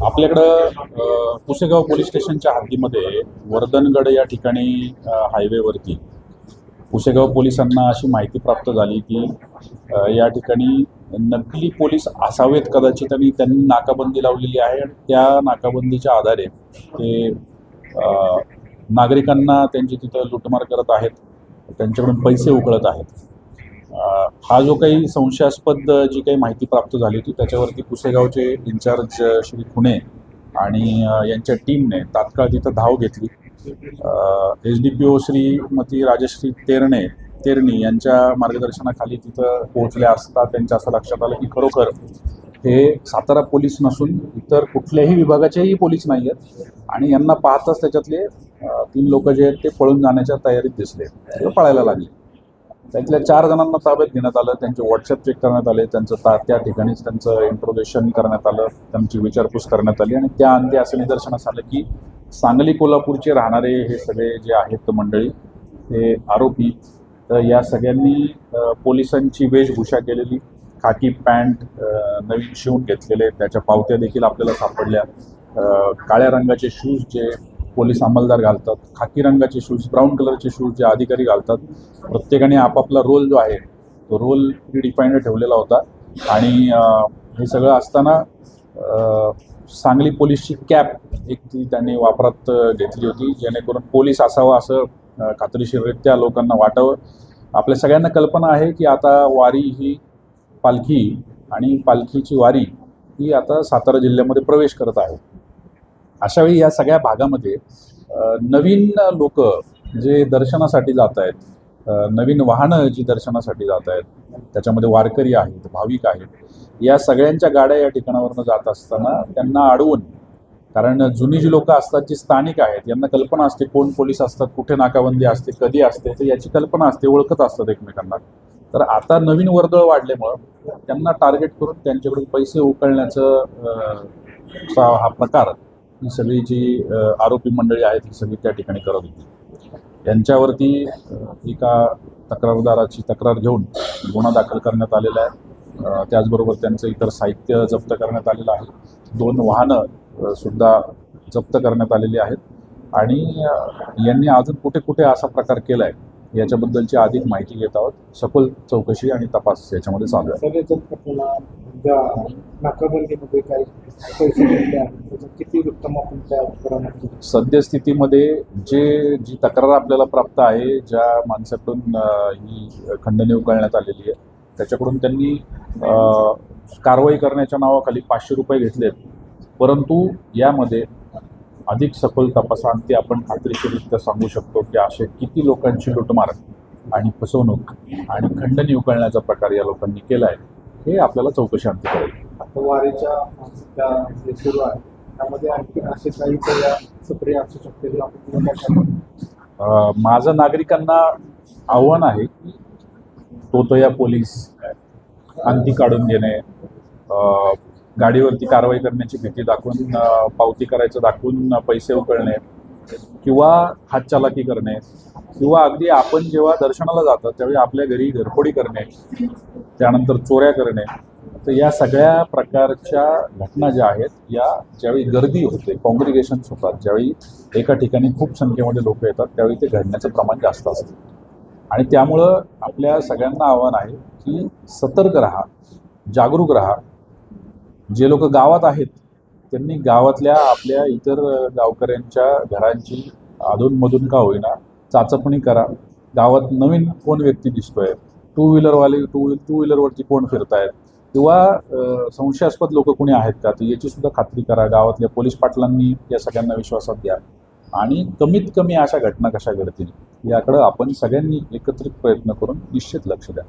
आपल्याकडं पुसेगाव पोलीस स्टेशनच्या हद्दीमध्ये वर्धनगड या ठिकाणी हायवेवरती पुसेगाव पोलिसांना अशी माहिती प्राप्त झाली की या ठिकाणी नकली पोलीस असावेत कदाचित आणि त्यांनी नाकाबंदी लावलेली आहे आणि त्या नाकाबंदीच्या आधारे ते नागरिकांना त्यांची तिथं लुटमार करत आहेत, त्यांच्याकडून पैसे उकळत आहेत. हा जो काही संशयास्पद जी काही माहिती प्राप्त झाली होती त्याच्यावरती पुसेगावचे इन्चार्ज श्री खुणे आणि यांच्या टीमने तात्काळ तिथं धाव घेतली. SDPO श्रीमती राजश्री तेरणी यांच्या मार्गदर्शनाखाली तिथं पोहोचल्या असता त्यांच्या असं लक्षात आलं की खरोखर हे सातारा पोलीस नसून इतर कुठल्याही विभागाचेही पोलीस नाही आहेत आणि यांना पाहताच त्याच्यातले 3 लोक जे आहेत ते पळून जाण्याच्या तयारीत दिसले, पळायला लागले. त्यातल्या 4 जणांना ताब्यात घेण्यात आलं, त्यांचे व्हॉट्सअप चेक करण्यात आले, त्यांचं त्या ठिकाणीच त्यांचं इंट्रोगेशन करण्यात आलं, त्यांची विचारपूस करण्यात आली आणि त्या अंती असं निदर्शनास आलं की सांगली कोल्हापूरचे राहणारे हे सगळे जे आहेत मंडळी हे आरोपी, तर या सगळ्यांनी पोलिसांची वेशभूषा केलेली, खाकी पॅन्ट नवीन शिवून घेतलेले, त्याच्या पावत्या देखील आपल्याला सापडल्या, काळ्या रंगाचे शूज जे पोलीस अंमलदार घालतात, खाकी रंगाचे शूज, ब्राऊन कलरचे शूज जे अधिकारी घालतात. प्रत्येकाने आपापला रोल जो आहे तो रोल डिफाईंड ठेवलेला होता आणि हे सगळं असताना सांगली पोलीसची कॅप एक ती त्यांनी वापरात घेतली होती जेणेकरून पोलीस असावं असं खात्रीशीररित्या लोकांना वाटावं. आपल्या सगळ्यांना कल्पना आहे की आता वारी ही पालखी आणि पालखीची वारी ही आता सातारा जिल्ह्यामध्ये प्रवेश करत आहे. अशावेळी या सगळ्या भागामध्ये नवीन लोक जे दर्शनासाठी जात आहेत, नवीन वाहनं जी दर्शनासाठी जात आहेत, त्याच्यामध्ये वारकरी आहेत, भाविक आहेत, या सगळ्यांच्या गाड्या या ठिकाणावरून जात असताना त्यांना अडवून, कारण जुनी जी लोक असतात जी स्थानिक आहेत यांना कल्पना असते कोण पोलीस असतात, कुठे नाकाबंदी असते, कधी असते, तर याची कल्पना असते, ओळखत असतात एकमेकांना. तर आता नवीन वर्दळ वाढल्यामुळं त्यांना टार्गेट करून त्यांच्याकडून पैसे उकळण्याचं हा प्रकार ही सगळी जी आरोपी मंडळी आहेत ही सगळी त्या ठिकाणी करत होती. यांच्यावरती एका तक्रारदाराची तक्रार घेऊन गुन्हा दाखल करण्यात आलेला आहे. त्याचबरोबर त्यांचं इतर साहित्य जप्त करण्यात आलेलं आहे. 2 वाहनं सुद्धा जप्त करण्यात आलेली आहेत आणि यांनी अजून कुठे कुठे असा प्रकार केला आहे याच्याबद्दलची अधिक माहिती घेत आहोत. सखोल चौकशी आणि तपास याच्यामध्ये चालू आहे. नाकाबंदीमध्ये काही पैसे घेतले आहेत, किती रक्कम आपण त्या सद्यस्थितीमध्ये जी तक्रार आपल्याला प्राप्त आहे, ज्या माणसाकडून ही खंडणी उकळण्यात आलेली आहे त्याच्याकडून त्यांनी कारवाई करण्याच्या नावाखाली 500 रुपये घेतलेत. परंतु यामध्ये अधिक सखोल तपासाअंती आपण खात्रीशीररित्या सांगू शकतो की असे किती लोकांची लुटमार आणि फसवणूक आणि खंडणी उकळण्याचा प्रकार या लोकांनी केला आहे हे आपल्याला चौकशी अंती कळेल. आता वारीच्या जे सुरू आहे त्यामध्ये आणखी असे काही सक्रिय असू शकते. माझं नागरिकांना आव्हान आहे की तोतया पोलीस, अंती काढून घेणे, गाडीवरती कारवाई करण्याची भीती दाखवून, पावती करायचं दाखवून पैसे उकळणे किंवा हातचालाकी करणे किंवा अगदी आपण जेव्हा दर्शनाला जातात त्यावेळी आपल्या घरी घरफोडी करणे, त्यानंतर चोऱ्या करणे, तर या सगळ्या प्रकारच्या घटना ज्या आहेत या ज्यावेळी गर्दी होते, कॉंग्रिगेशन्स होतात, ज्यावेळी एका ठिकाणी खूप संख्येमध्ये लोक येतात त्यावेळी ते घडण्याचं प्रमाण जास्त असतं आणि त्यामुळं आपल्या सगळ्यांना आव्हान आहे की सतर्क राहा, जागरूक राहा. जे लोक गावात आहेत त्यांनी गावातल्या आपल्या इतर गावकऱ्यांच्या घरांची अधूनमधून का होईना चाचपणी करा. गावात नवीन कोण व्यक्ती दिसतोय, टू व्हीलरवरती कोण फिरतायत किंवा संशयास्पद लोक कोणी आहेत का, तर याची सुद्धा खात्री करा. गावातल्या पोलीस पाटलांनी या सगळ्यांना विश्वासात घ्या आणि कमीत कमी अशा घटना कशा घडतील याकडं आपण सगळ्यांनी एकत्रित प्रयत्न करून निश्चित लक्ष द्या.